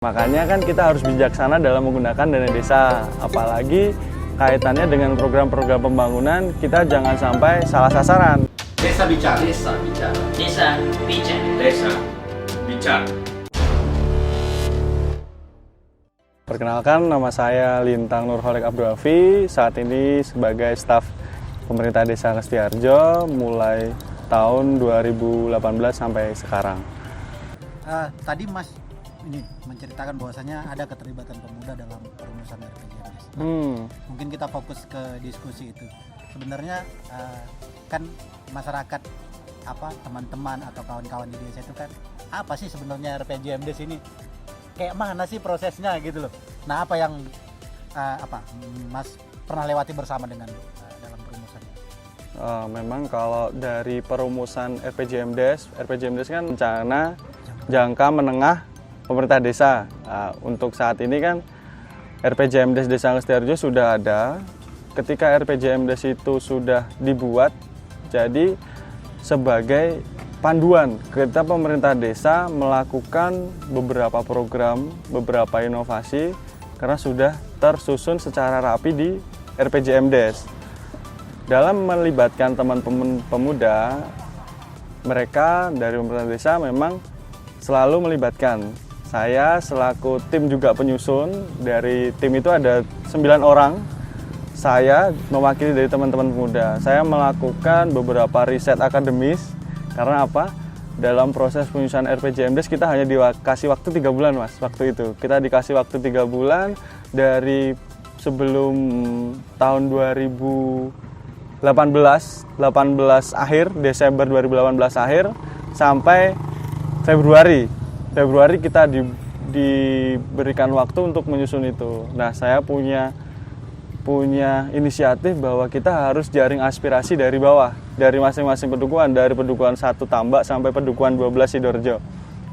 Makanya kan kita harus bijaksana dalam menggunakan dana desa, apalagi kaitannya dengan program-program pembangunan, kita jangan sampai salah sasaran. Desa bicara. Desa bicara. Desa bicara. Desa bicara. Perkenalkan, nama saya Lintang Nurholik Abdulafi, saat ini sebagai staf pemerintah Desa Ngestiharjo mulai tahun 2018 sampai sekarang. Tadi Mas ini menceritakan bahwasanya ada keterlibatan pemuda dalam perumusan RPJMD. Mungkin kita fokus ke diskusi itu. Sebenarnya kan masyarakat teman-teman atau kawan-kawan di desa itu kan apa sih sebenarnya RPJMD ini? Kayak mana sih prosesnya gitu loh. Nah, apa yang Mas pernah lewati bersama dengan dalam perumusannya? Memang kalau dari perumusan RPJMD kan rencana jangka menengah pemerintah desa. Untuk saat ini kan RPJMD Desa Ngestiharjo sudah ada. Ketika RPJMD itu sudah dibuat, jadi sebagai panduan kita pemerintah desa melakukan beberapa program, beberapa inovasi karena sudah tersusun secara rapi di RPJMD. Dalam melibatkan teman-teman pemuda, mereka dari pemerintah desa memang selalu melibatkan. Saya selaku tim juga penyusun, dari tim itu ada 9 orang. Saya mewakili dari teman-teman pemuda. Saya melakukan beberapa riset akademis. Karena apa? Dalam proses penyusunan RPJMD kita hanya dikasih waktu 3 bulan, Mas. Waktu itu kita dikasih waktu 3 bulan dari sebelum tahun 2018 akhir, Desember 2018 akhir sampai Februari kita diberikan waktu untuk menyusun itu. Nah, saya punya inisiatif bahwa kita harus jaring aspirasi dari bawah, dari masing-masing pedukuhan, dari pedukuhan 1 Tambak sampai pedukuhan 12 Sidoarjo.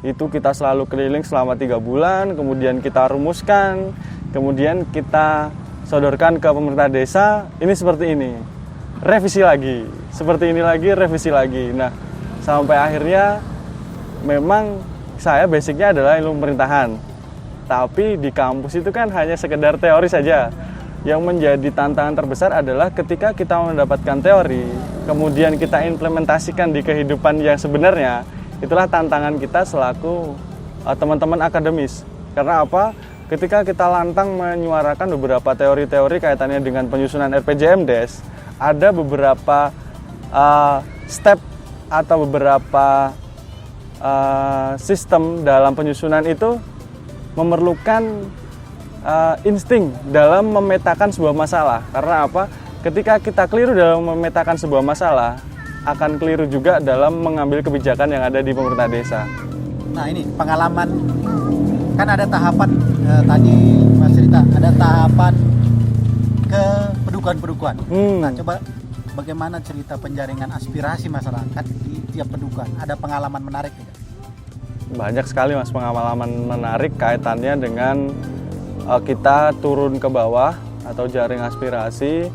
Itu kita selalu keliling selama 3 bulan, kemudian kita rumuskan, kemudian kita sodorkan ke pemerintah desa, ini seperti ini. Revisi lagi, seperti ini lagi, revisi lagi. Nah, sampai akhirnya memang saya basicnya adalah ilmu pemerintahan, tapi di kampus itu kan hanya sekedar teori saja. Yang menjadi tantangan terbesar adalah ketika kita mendapatkan teori, kemudian kita implementasikan di kehidupan yang sebenarnya, itulah tantangan kita selaku teman-teman akademis. Karena apa? Ketika kita lantang menyuarakan beberapa teori-teori kaitannya dengan penyusunan RPJMD, ada beberapa step atau beberapa sistem dalam penyusunan itu memerlukan insting dalam memetakan sebuah masalah. Karena apa? Ketika kita keliru dalam memetakan sebuah masalah, akan keliru juga dalam mengambil kebijakan yang ada di pemerintah desa. Nah, ini pengalaman, kan ada tahapan tadi Mas cerita, ada tahapan ke pedukuhan-pedukuhan. Nah, coba bagaimana cerita penjaringan aspirasi masyarakat di tiap pedukuhan? Ada pengalaman menarik tidak? Banyak sekali, Mas, pengalaman menarik kaitannya dengan kita turun ke bawah atau jaring aspirasi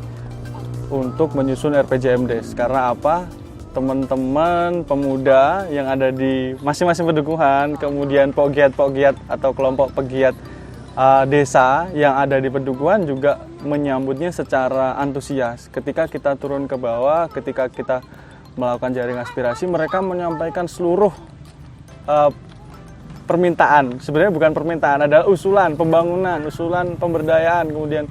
untuk menyusun RPJMD. Karena apa? Teman-teman pemuda yang ada di masing-masing pedukuhan, kemudian pegiat-pegiat atau kelompok pegiat desa yang ada di pedukuhan juga menyambutnya secara antusias. Ketika kita turun ke bawah, ketika kita melakukan jaring aspirasi, mereka menyampaikan seluruh permintaan. Sebenarnya bukan permintaan, adalah usulan pembangunan, usulan pemberdayaan, kemudian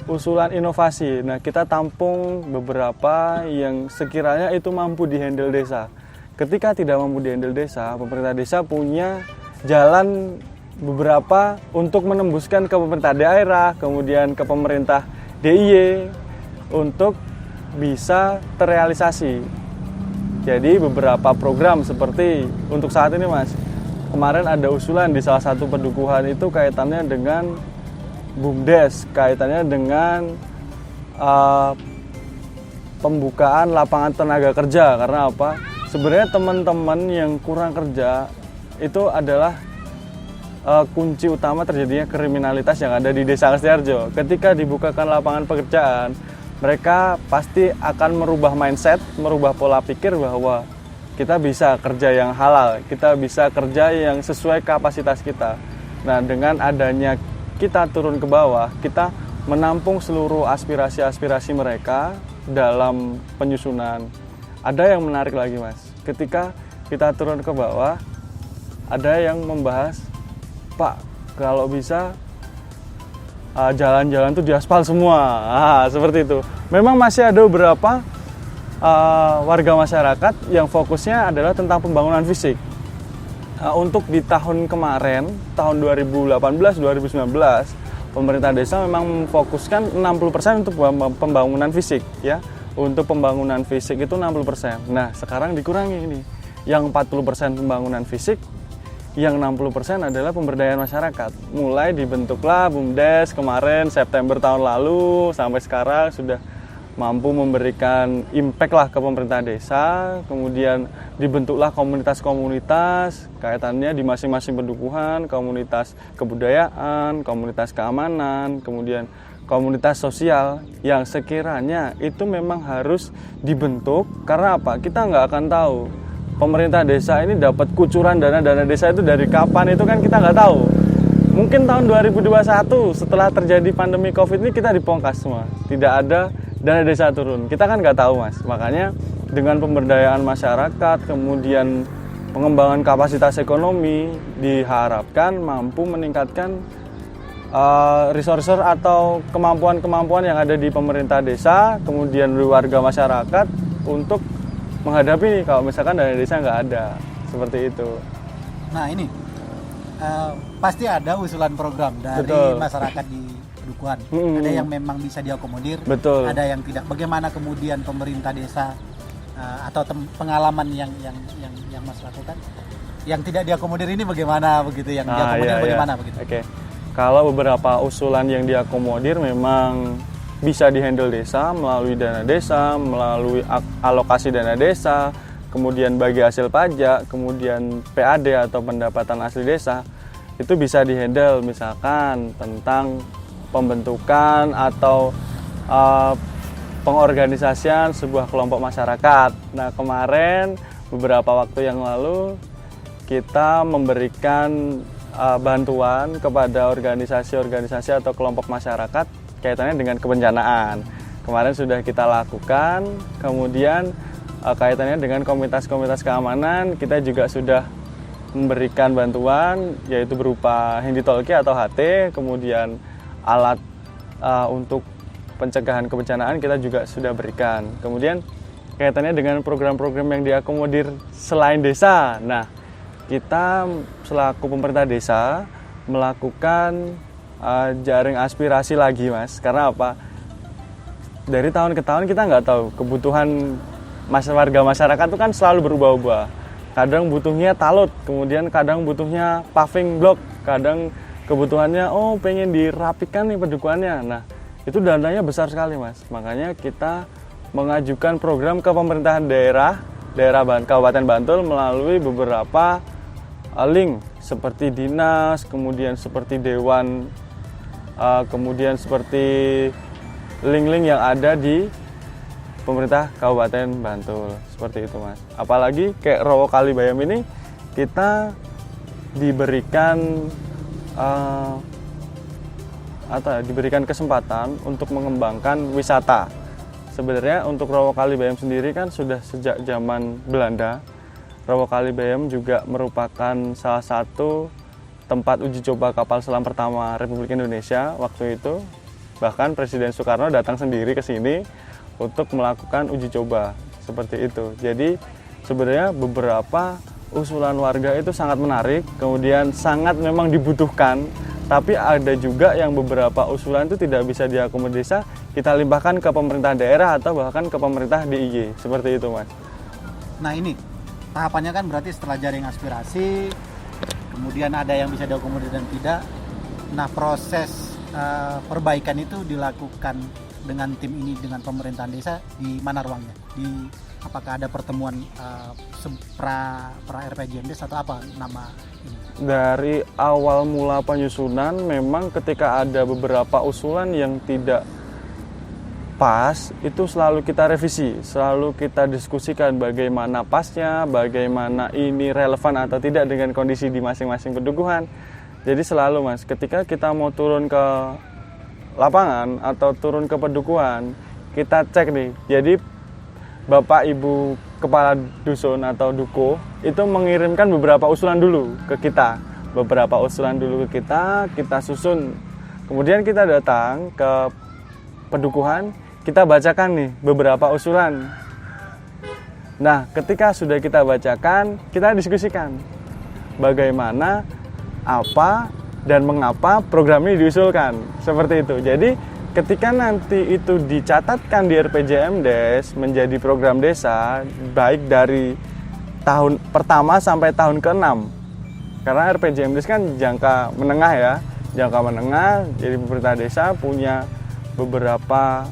usulan inovasi. Nah, kita tampung beberapa yang sekiranya itu mampu dihandle desa. Ketika tidak mampu dihandle desa, pemerintah desa punya jalan beberapa untuk menembuskan ke pemerintah daerah, kemudian ke pemerintah DIY untuk bisa terrealisasi. Jadi beberapa program seperti untuk saat ini, Mas, kemarin ada usulan di salah satu pedukuhan itu kaitannya dengan BUMDes, kaitannya dengan pembukaan lapangan tenaga kerja. Karena apa? Sebenarnya teman-teman yang kurang kerja itu adalah kunci utama terjadinya kriminalitas yang ada di Desa Ngestiharjo. Ketika dibukakan lapangan pekerjaan, mereka pasti akan merubah mindset, merubah pola pikir bahwa kita bisa kerja yang halal, kita bisa kerja yang sesuai kapasitas kita. Nah, dengan adanya kita turun ke bawah, kita menampung seluruh aspirasi-aspirasi mereka dalam penyusunan. Ada yang menarik lagi, Mas. Ketika kita turun ke bawah, ada yang membahas, Pak, kalau bisa jalan-jalan tuh diaspal semua, seperti itu. Memang masih ada beberapa warga masyarakat yang fokusnya adalah tentang pembangunan fisik. Untuk di tahun kemarin, tahun 2018-2019, pemerintah desa memang memfokuskan 60% untuk pembangunan fisik, ya. Untuk pembangunan fisik itu 60%. Nah, sekarang dikurangi ini. Yang 40% pembangunan fisik, yang 60% adalah pemberdayaan masyarakat. Mulai dibentuklah BUMDes kemarin September tahun lalu sampai sekarang sudah mampu memberikan impact lah ke pemerintah desa. Kemudian dibentuklah komunitas-komunitas kaitannya di masing-masing pendukuhan, komunitas kebudayaan, komunitas keamanan, kemudian komunitas sosial yang sekiranya itu memang harus dibentuk. Karena apa? Kita nggak akan tahu pemerintah desa ini dapat kucuran dana desa itu dari kapan, itu kan kita nggak tahu. Mungkin tahun 2021 setelah terjadi pandemi COVID ini kita dipongkas semua, tidak ada dana desa turun. Kita kan nggak tahu, Mas. Makanya dengan pemberdayaan masyarakat, kemudian pengembangan kapasitas ekonomi diharapkan mampu meningkatkan resource atau kemampuan-kemampuan yang ada di pemerintah desa, kemudian warga masyarakat untuk menghadapi nih kalau misalkan dana desa nggak ada, seperti itu. Nah ini pasti ada usulan program dari Betul. masyarakat di Dukuhan. Ada yang memang bisa diakomodir, Betul. ada yang tidak. Bagaimana kemudian pemerintah desa atau pengalaman yang Mas lakukan, yang tidak diakomodir ini bagaimana begitu, yang diakomodir bagaimana begitu? Oke. Kalau beberapa usulan yang diakomodir memang bisa dihandle desa melalui dana desa, melalui alokasi dana desa, kemudian bagi hasil pajak, kemudian PAD atau pendapatan asli desa, itu bisa dihandle misalkan tentang pembentukan atau pengorganisasian sebuah kelompok masyarakat. Nah, kemarin beberapa waktu yang lalu kita memberikan bantuan kepada organisasi-organisasi atau kelompok masyarakat kaitannya dengan kebencanaan. Kemarin sudah kita lakukan, kemudian kaitannya dengan komunitas-komunitas keamanan, kita juga sudah memberikan bantuan, yaitu berupa handy-talkie atau HT, kemudian alat untuk pencegahan kebencanaan kita juga sudah berikan. Kemudian kaitannya dengan program-program yang diakomodir selain desa. Nah, kita selaku pemerintah desa melakukan jaring aspirasi lagi, Mas. Karena apa? Dari tahun ke tahun kita nggak tahu kebutuhan warga masyarakat itu kan selalu berubah-ubah. Kadang butuhnya talut, kemudian kadang butuhnya paving block, kadang kebutuhannya pengen dirapikan nih pendukuhannya. Nah, itu dananya besar sekali, Mas. Makanya kita mengajukan program ke pemerintahan daerah Kabupaten Bantul melalui beberapa link seperti dinas, kemudian seperti dewan, kemudian seperti link-link yang ada di pemerintah Kabupaten Bantul, seperti itu, Mas. Apalagi kayak Rowo Kali Bayam ini kita diberikan diberikan kesempatan untuk mengembangkan wisata. Sebenarnya untuk Rowo Kali Bayam sendiri kan sudah sejak zaman Belanda. Rowo Kali Bayam juga merupakan salah satu tempat uji coba kapal selam pertama Republik Indonesia waktu itu. Bahkan Presiden Soekarno datang sendiri ke sini untuk melakukan uji coba seperti itu. Jadi sebenarnya beberapa usulan warga itu sangat menarik, kemudian sangat memang dibutuhkan. Tapi ada juga yang beberapa usulan itu tidak bisa diakomodir desa, kita limpahkan ke pemerintah daerah atau bahkan ke pemerintah DIY, seperti itu, Mas. Nah ini tahapannya kan berarti setelah jaring aspirasi, kemudian ada yang bisa diakomodir dan tidak. Nah proses perbaikan itu dilakukan dengan tim ini, dengan pemerintahan desa, di mana ruangnya? Apakah ada pertemuan pra RPJMDes atau apa nama ini? Dari awal mula penyusunan memang ketika ada beberapa usulan yang tidak pas, itu selalu kita revisi, selalu kita diskusikan bagaimana pasnya, bagaimana ini relevan atau tidak dengan kondisi di masing-masing pendukuhan. Jadi selalu Mas, ketika kita mau turun ke lapangan atau turun ke pedukuhan, kita cek nih. Jadi Bapak Ibu kepala dusun atau dukuh itu mengirimkan beberapa usulan dulu ke kita. Beberapa usulan dulu ke kita susun. Kemudian kita datang ke pedukuhan, kita bacakan nih beberapa usulan. Nah, ketika sudah kita bacakan, kita diskusikan bagaimana, apa, dan mengapa program ini diusulkan. Seperti itu. Jadi, ketika nanti itu dicatatkan di RPJMDes menjadi program desa, baik dari tahun pertama sampai tahun ke-6. Karena RPJMDes kan jangka menengah ya. Jangka menengah, jadi pemerintah desa punya beberapa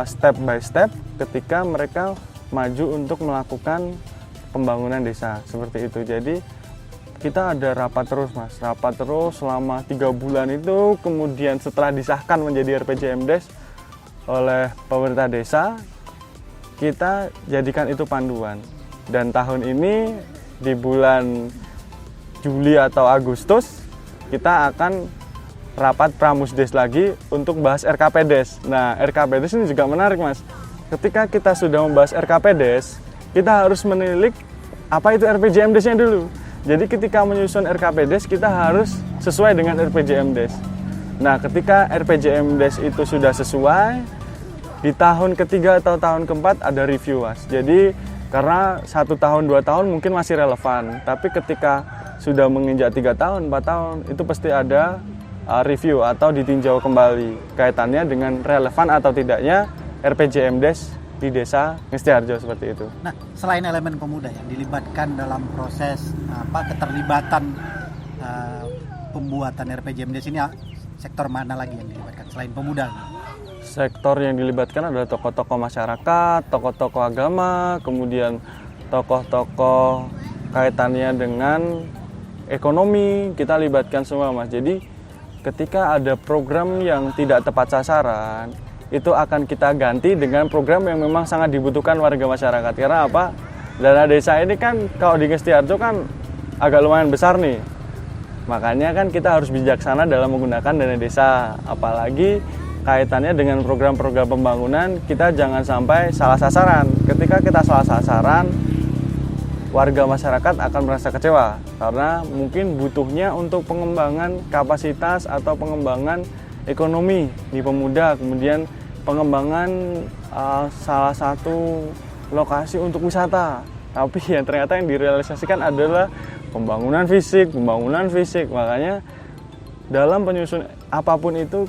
step by step ketika mereka maju untuk melakukan pembangunan desa. Seperti itu. Jadi, kita ada rapat terus Mas, rapat terus selama 3 bulan itu, kemudian setelah disahkan menjadi RPJMDes oleh pemerintah desa, kita jadikan itu panduan. Dan tahun ini di bulan Juli atau Agustus kita akan rapat Pramusdes lagi untuk bahas RKPDes. Nah, RKPDes ini juga menarik Mas. Ketika kita sudah membahas RKPDes, kita harus menilik apa itu RPJMDes-nya dulu. Jadi ketika menyusun RKPDes kita harus sesuai dengan RPJMDes. Nah, ketika RPJMDes itu sudah sesuai, di tahun ketiga atau tahun keempat ada review Mas. Jadi karena 1 tahun 2 tahun mungkin masih relevan, tapi ketika sudah menginjak 3 tahun 4 tahun itu pasti ada review atau ditinjau kembali kaitannya dengan relevan atau tidaknya RPJMDes di desa Ngesti-Harjo seperti itu. Nah, selain elemen pemuda yang dilibatkan dalam proses keterlibatan pembuatan RPJMDes ini, sektor mana lagi yang dilibatkan selain pemuda? Sektor yang dilibatkan adalah tokoh-tokoh masyarakat, tokoh-tokoh agama, kemudian tokoh-tokoh kaitannya dengan ekonomi, kita libatkan semua Mas. Jadi ketika ada program yang tidak tepat sasaran, itu akan kita ganti dengan program yang memang sangat dibutuhkan warga masyarakat. Karena apa? Dana desa ini kan kalau di Ngesti-Harjo kan agak lumayan besar nih. Makanya kan kita harus bijaksana dalam menggunakan dana desa. Apalagi kaitannya dengan program-program pembangunan, kita jangan sampai salah sasaran. Ketika kita salah sasaran, warga masyarakat akan merasa kecewa. Karena mungkin butuhnya untuk pengembangan kapasitas atau pengembangan ekonomi di pemuda, kemudian pengembangan salah satu lokasi untuk wisata, tapi ya ternyata yang direalisasikan adalah pembangunan fisik. Makanya dalam penyusun apapun itu,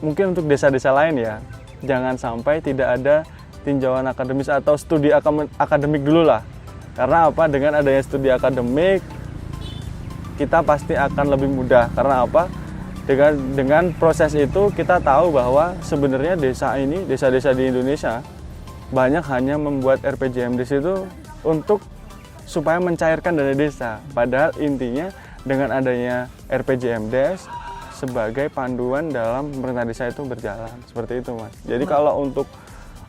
mungkin untuk desa-desa lain ya, jangan sampai tidak ada tinjauan akademis atau studi akademik dulu lah. Karena apa? Dengan adanya studi akademik, kita pasti akan lebih mudah. Karena apa? Dengan proses itu kita tahu bahwa sebenarnya desa-desa di Indonesia banyak hanya membuat RPJMDes itu untuk supaya mencairkan dana desa. Padahal intinya dengan adanya RPJMDes sebagai panduan dalam pemerintah desa itu berjalan. Seperti itu Mas. Jadi kalau untuk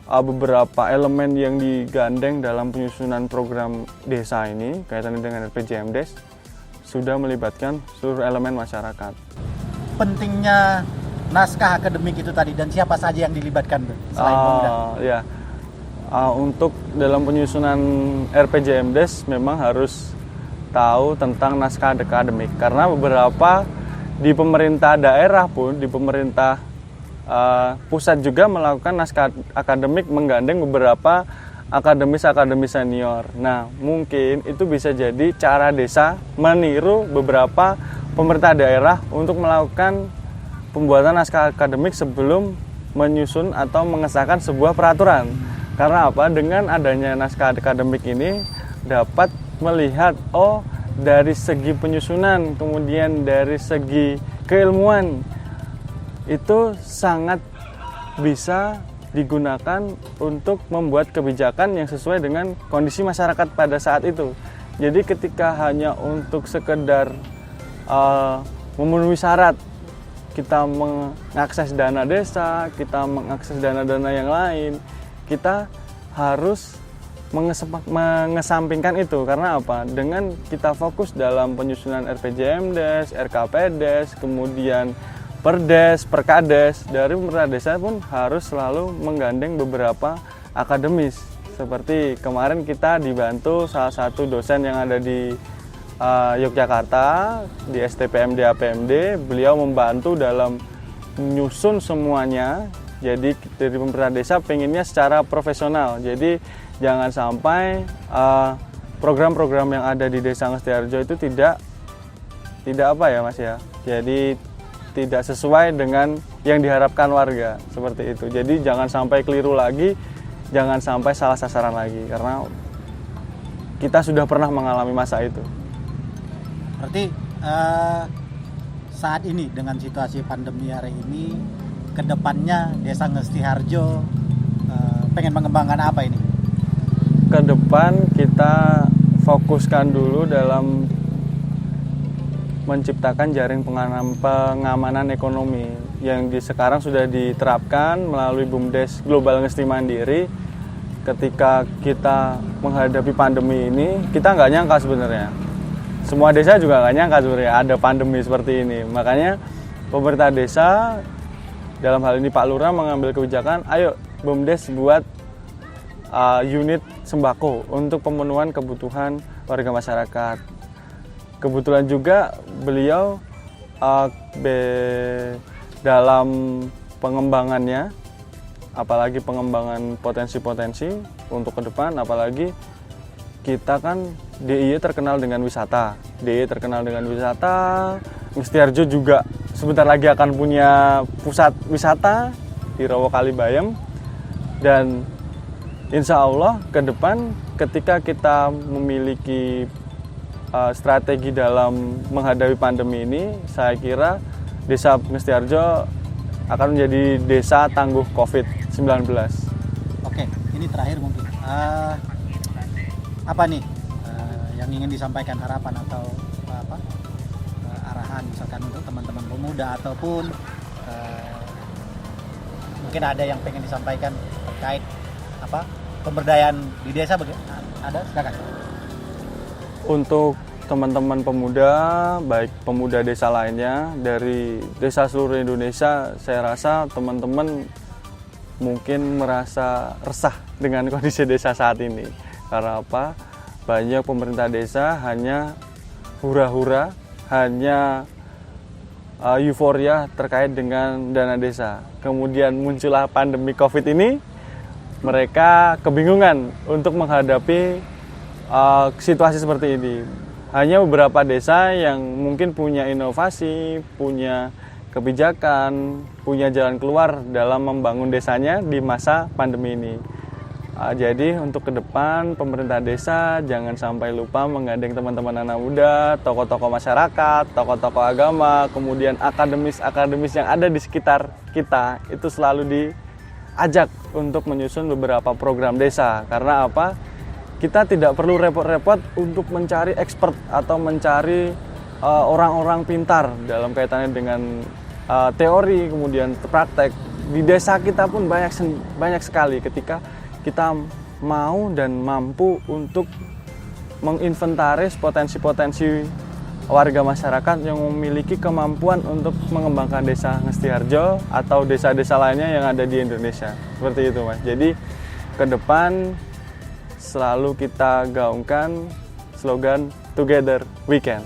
beberapa elemen yang digandeng dalam penyusunan program desa ini kaitannya dengan RPJMDes sudah melibatkan seluruh elemen masyarakat. Pentingnya naskah akademik itu tadi dan siapa saja yang dilibatkan selain pemuda? Ya, untuk dalam penyusunan RPJMDes memang harus tahu tentang naskah akademik karena beberapa di pemerintah daerah pun di pemerintah pusat juga melakukan naskah akademik menggandeng beberapa akademis senior. Nah, mungkin itu bisa jadi cara desa meniru beberapa pemerintah daerah untuk melakukan pembuatan naskah akademik sebelum menyusun atau mengesahkan sebuah peraturan. Karena apa? Dengan adanya naskah akademik ini dapat melihat dari segi penyusunan, kemudian dari segi keilmuan itu sangat bisa digunakan untuk membuat kebijakan yang sesuai dengan kondisi masyarakat pada saat itu. Jadi ketika hanya untuk sekedar memenuhi syarat kita mengakses dana desa, kita mengakses dana-dana yang lain, kita harus mengesampingkan itu. Karena apa? Dengan kita fokus dalam penyusunan RPJMDes, RKPDes, kemudian Perdes, Perkades, dari pemerintah desa pun harus selalu menggandeng beberapa akademis. Seperti kemarin kita dibantu salah satu dosen yang ada di Yogyakarta, di STPMD APMD, beliau membantu dalam menyusun semuanya. Jadi dari pemerintah desa pengennya secara profesional. Jadi jangan sampai program-program yang ada di Desa Ngestiharjo itu tidak apa ya Mas ya. Jadi tidak sesuai dengan yang diharapkan warga, seperti itu. Jadi jangan sampai keliru lagi, jangan sampai salah sasaran lagi, karena kita sudah pernah mengalami masa itu. Berarti saat ini dengan situasi pandemi hari ini, kedepannya Desa Ngestiharjo pengen mengembangkan apa ini? Ke depan kita fokuskan dulu dalam menciptakan jaring pengamanan ekonomi yang sekarang sudah diterapkan melalui BUMDes Global Ngesti Mandiri. Ketika kita menghadapi pandemi ini, kita nggak nyangka sebenarnya. Semua desa juga nggak nyangka sebenarnya ada pandemi seperti ini. Makanya pemerintah desa, dalam hal ini Pak Lurah, mengambil kebijakan, ayo BUMDes buat unit sembako untuk pemenuhan kebutuhan warga masyarakat. Kebetulan juga beliau dalam pengembangannya, apalagi pengembangan potensi-potensi untuk ke depan, apalagi kita kan DIY terkenal dengan wisata. Ngestiharjo juga sebentar lagi akan punya pusat wisata di Rowo Kalibayam, dan insya Allah ke depan ketika kita memiliki strategi dalam menghadapi pandemi ini, saya kira Desa Ngestiharjo akan menjadi desa tangguh COVID-19. Oke, ini terakhir mungkin. Apa nih yang ingin disampaikan, harapan atau arahan misalkan untuk teman-teman pemuda ataupun mungkin ada yang pengen disampaikan terkait pemberdayaan di desa, ada? Silakan. Untuk teman-teman pemuda, baik pemuda desa lainnya dari desa seluruh Indonesia, saya rasa teman-teman mungkin merasa resah dengan kondisi desa saat ini. Karena apa? Banyak pemerintah desa hanya hura-hura, hanya euforia terkait dengan dana desa. Kemudian muncullah pandemi COVID ini, mereka kebingungan untuk menghadapi situasi seperti ini. Hanya beberapa desa yang mungkin punya inovasi, punya kebijakan, punya jalan keluar dalam membangun desanya di masa pandemi ini. Jadi untuk ke depan pemerintah desa jangan sampai lupa menggandeng teman-teman anak muda, tokoh-tokoh masyarakat, tokoh-tokoh agama, kemudian akademis yang ada di sekitar kita, itu selalu diajak untuk menyusun beberapa program desa. Karena apa? Kita tidak perlu repot-repot untuk mencari expert atau mencari orang-orang pintar dalam kaitannya dengan teori, kemudian praktek. Di desa kita pun banyak sekali ketika kita mau dan mampu untuk menginventaris potensi-potensi warga masyarakat yang memiliki kemampuan untuk mengembangkan Desa Ngestiharjo atau desa-desa lainnya yang ada di Indonesia. Seperti itu, Mas. Jadi ke depan selalu kita gaungkan slogan Together We Can.